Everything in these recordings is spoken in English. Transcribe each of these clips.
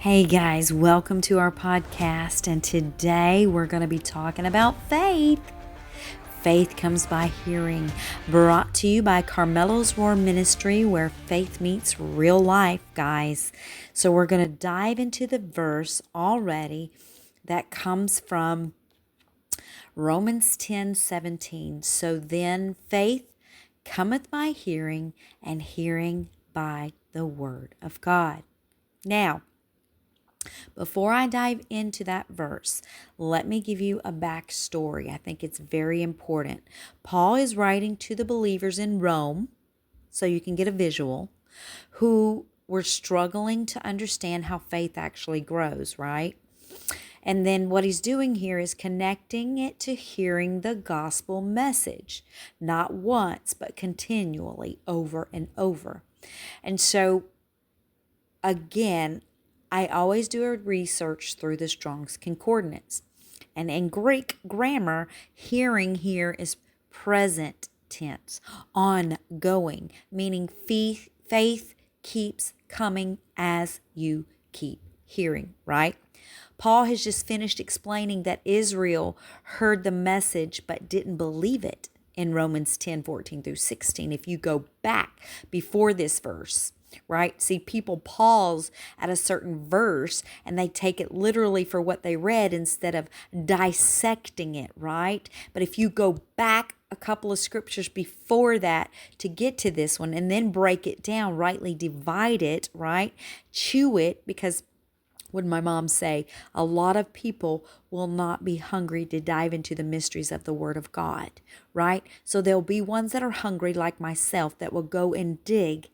Hey guys, welcome to our podcast, and today we're going to be talking about faith. Faith comes by hearing, brought to you by Carmelo's Roar Ministry, where faith meets real life, guys. So we're going to dive into the verse already that comes from Romans 10:17. So then faith cometh by hearing, and hearing by the word of God. Now, before I dive into that verse, let me give you a backstory. I think it's very important. Paul is writing to the believers in Rome, so you can get a visual, who were struggling to understand how faith actually grows, right? And then what he's doing here is connecting it to hearing the gospel message, not once, but continually, over and over. And so, again, I always do a research through the Strong's Concordance. And in Greek grammar, hearing here is present tense, ongoing, meaning faith keeps coming as you keep hearing, right? Paul has just finished explaining that Israel heard the message but didn't believe it in Romans 10:14 through 16. If you go back before this verse, right? See, people pause at a certain verse and they take it literally for what they read instead of dissecting it, right? But if you go back a couple of scriptures before that to get to this one and then break it down, rightly divide it, right? Chew it, because would my mom say, a lot of people will not be hungry to dive into the mysteries of the Word of God, right? So there'll be ones that are hungry like myself that will go and dig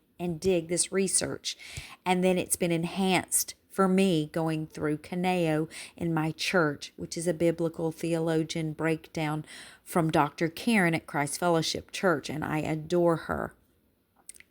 this research. And then it's been enhanced for me going through Kaneo in my church, which is a biblical theologian breakdown from Dr. Karen at Christ Fellowship Church, and I adore her.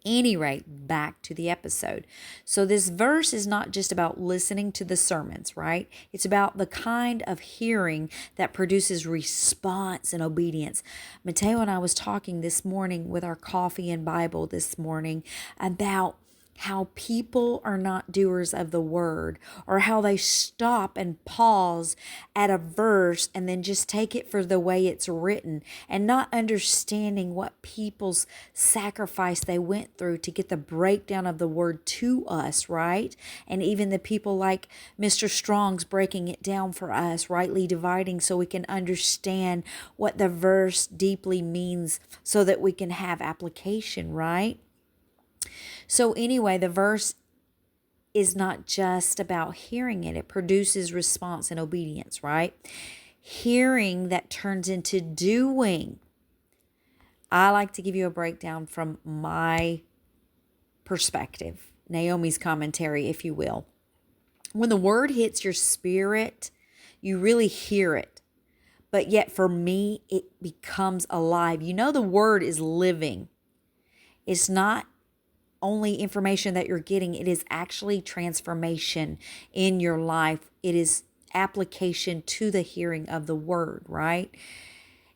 Any rate, back to the episode. So this verse is not just about listening to the sermons, right? It's about the kind of hearing that produces response and obedience. Mateo and I was talking this morning with our coffee and Bible this morning about how people are not doers of the word, or how they stop and pause at a verse and then just take it for the way it's written, and not understanding what people's sacrifice they went through to get the breakdown of the word to us, right? And even the people like Mr. Strong's breaking it down for us, rightly dividing, so we can understand what the verse deeply means so that we can have application, right? So anyway, the verse is not just about hearing it. It produces response and obedience, right? Hearing that turns into doing. I like to give you a breakdown from my perspective, Naomi's commentary, if you will. When the word hits your spirit, you really hear it. But yet for me, it becomes alive. You know, the word is living. It's not only information that you're getting, it is actually transformation in your life. It is application to the hearing of the word, right?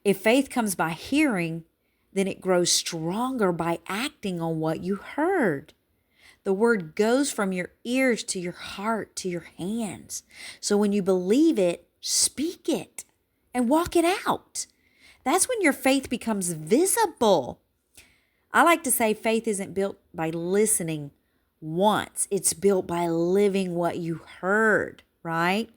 If faith comes by hearing, then it grows stronger by acting on what you heard. The word goes from your ears to your heart to your hands. So when you believe it, speak it and walk it out. That's when your faith becomes visible. I like to say faith isn't built by listening once. It's built by living what you heard, right?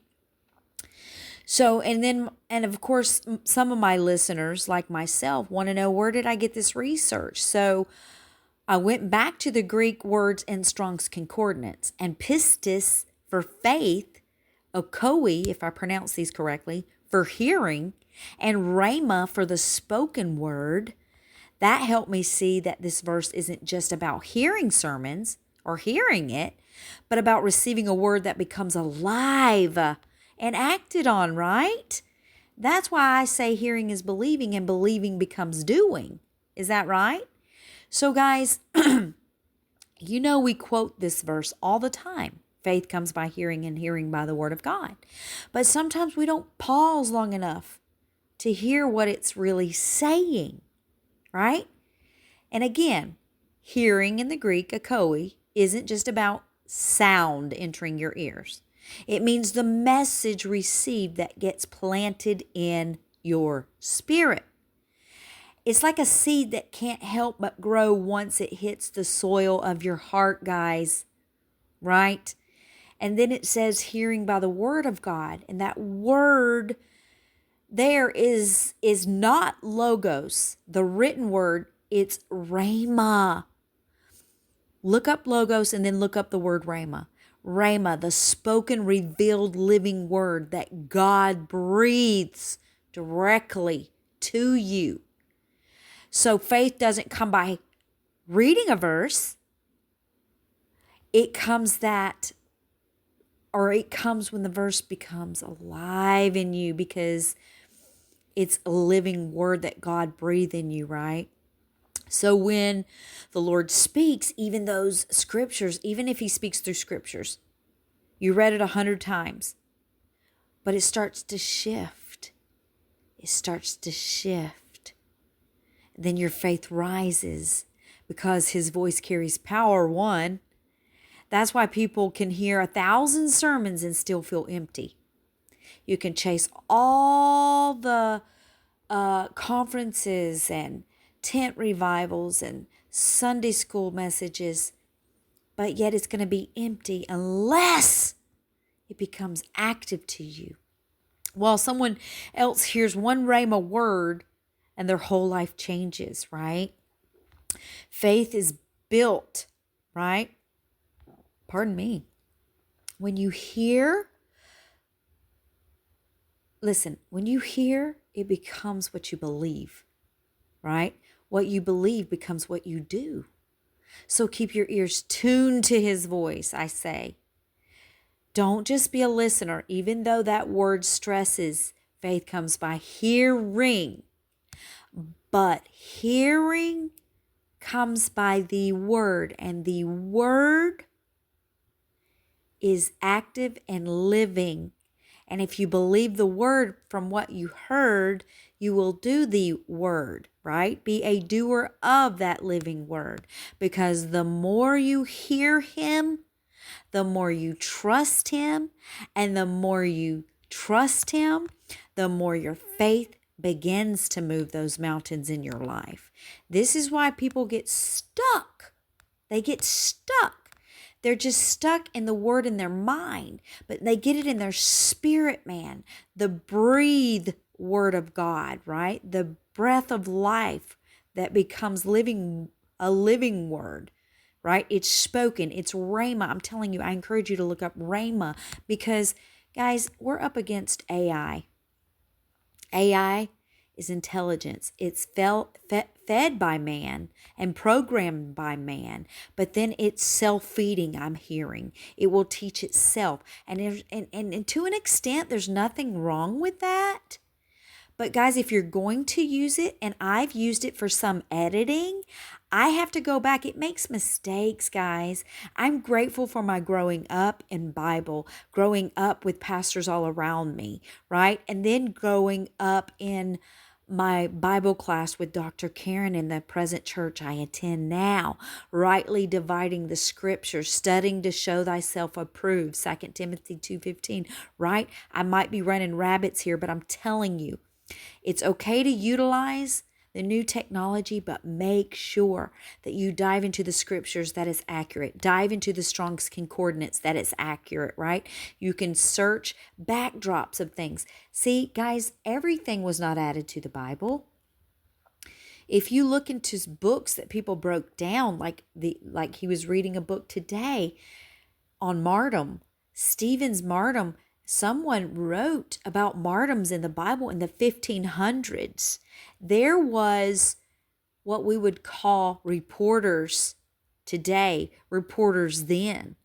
So, and of course, some of my listeners, like myself, want to know, where did I get this research? So I went back to the Greek words in Strong's Concordance, and pistis for faith, akoē, if I pronounce these correctly, for hearing, and rhēma for the spoken word. That helped me see that this verse isn't just about hearing sermons or hearing it, but about receiving a word that becomes alive and acted on, right? That's why I say hearing is believing and believing becomes doing. Is that right? So guys, you know we quote this verse all the time. Faith comes by hearing, and hearing by the word of God. But sometimes we don't pause long enough to hear what it's really saying. Right? And again, hearing in the Greek, akoē, isn't just about sound entering your ears. It means the message received that gets planted in your spirit. It's like a seed that can't help but grow once it hits the soil of your heart, guys, right? And then it says hearing by the word of God. And that word there is not logos, the written word, it's rhēma. Look up logos and then look up the word rhēma. Rhēma, the spoken, revealed, living word that God breathes directly to you. So faith doesn't come by reading a verse. It comes when the verse becomes alive in you because it's a living word that God breathed in you, right? So when the Lord speaks, even those scriptures, even if he speaks through scriptures, you read it 100 times, but it starts to shift. It starts to shift. Then your faith rises because his voice carries power, one. That's why people can hear 1,000 sermons and still feel empty. You can chase all the conferences and tent revivals and Sunday school messages, but yet it's going to be empty unless it becomes active to you. While someone else hears one rhēma word and their whole life changes, right? Faith is built, right? Pardon me. When you hear, listen, when you hear, it becomes what you believe, right? What you believe becomes what you do. So keep your ears tuned to his voice, I say. Don't just be a listener, even though that word stresses faith comes by hearing. But hearing comes by the word, and the word is active and living. And if you believe the word from what you heard, you will do the word, right? Be a doer of that living word. Because the more you hear him, the more you trust him. And the more you trust him, the more your faith begins to move those mountains in your life. This is why people get stuck. They get stuck. They're just stuck in the word in their mind, but they get it in their spirit, man. The breathe word of God, right? The breath of life that becomes a living word, right? It's spoken. It's rhēma. I'm telling you, I encourage you to look up rhēma because, guys, we're up against AI. AI is intelligence. It's fed by man and programmed by man, but then it's self-feeding, I'm hearing. It will teach itself. And to an extent, there's nothing wrong with that. But guys, if you're going to use it, and I've used it for some editing, I have to go back. It makes mistakes, guys. I'm grateful for my growing up in Bible, growing up with pastors all around me, right? And then growing up in my Bible class with Dr. Karen in the present church I attend now, rightly dividing the scriptures, studying to show thyself approved, 2 Timothy 2:15, right? I might be running rabbits here, but I'm telling you, it's okay to utilize the new technology, but make sure that you dive into the scriptures that is accurate. Dive into the Strong's Concordance that is accurate, right? You can search backdrops of things. See, guys, everything was not added to the Bible. If you look into books that people broke down, like he was reading a book today on martyrdom, Stephen's martyrdom. Someone wrote about martyrdoms in the Bible in the 1500s. There was what we would call reporters today, reporters then,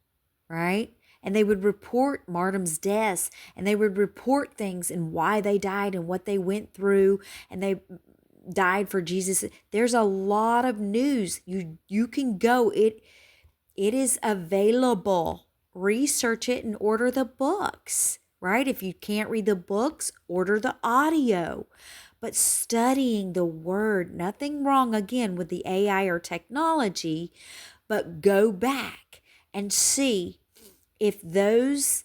right? And they would report martyrdoms' deaths, and they would report things and why they died and what they went through, and they died for Jesus. There's a lot of news. You can go. It is available. Research it and order the books, right? If you can't read the books, order the audio. But studying the word, nothing wrong again with the AI or technology, but go back and see if those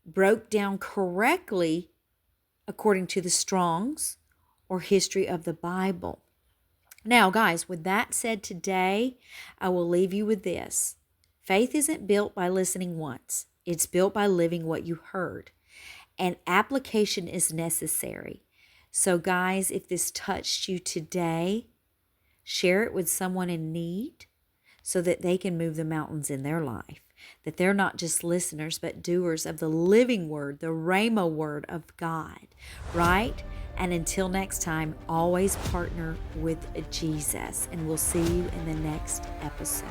broke down correctly according to the Strong's or history of the Bible. Now, guys, with that said, today I will leave you with this. Faith isn't built by listening once. It's built by living what you heard. And application is necessary. So, guys, if this touched you today, share it with someone in need so that they can move the mountains in their life. That they're not just listeners, but doers of the living word, the rhēma word of God, right? And until next time, always partner with Jesus. And we'll see you in the next episode.